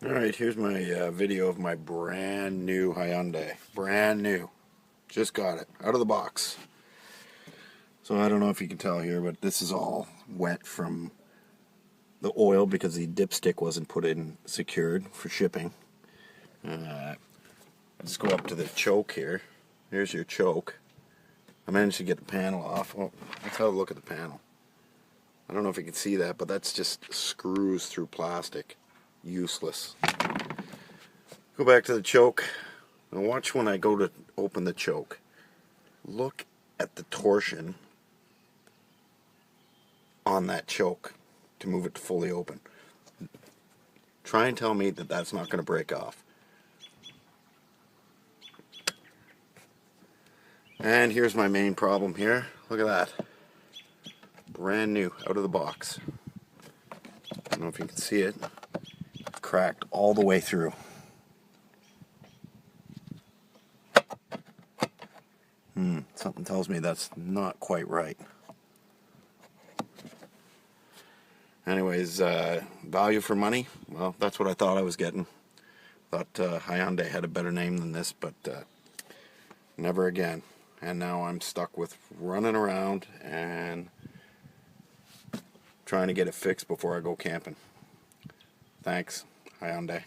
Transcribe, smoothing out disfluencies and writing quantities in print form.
Alright, here's my video of my brand new Hyundai. Brand new. Just got it. Out of the box. So I don't know if you can tell here, but this is all wet from the oil because the dipstick wasn't put in secured for shipping. Let's go up to the choke here. Here's your choke. I managed to get the panel off. Oh, let's have a look at the panel. I don't know if you can see that, but that's just screws through plastic. Useless. Go back to the choke. Now watch when I go to open the choke. Look at the torsion on that choke to move it to fully open. Try and tell me that that's not going to break off. And here's my main problem here. Look at that. Brand new, out of the box. I don't know if you can see it. Cracked all the way through. Something tells me that's not quite right. Anyways, value for money? Well, that's what I thought I was getting. Thought Hyundai had a better name than this, but never again. And now I'm stuck with running around and trying to get it fixed before I go camping. Thanks, Hyundai.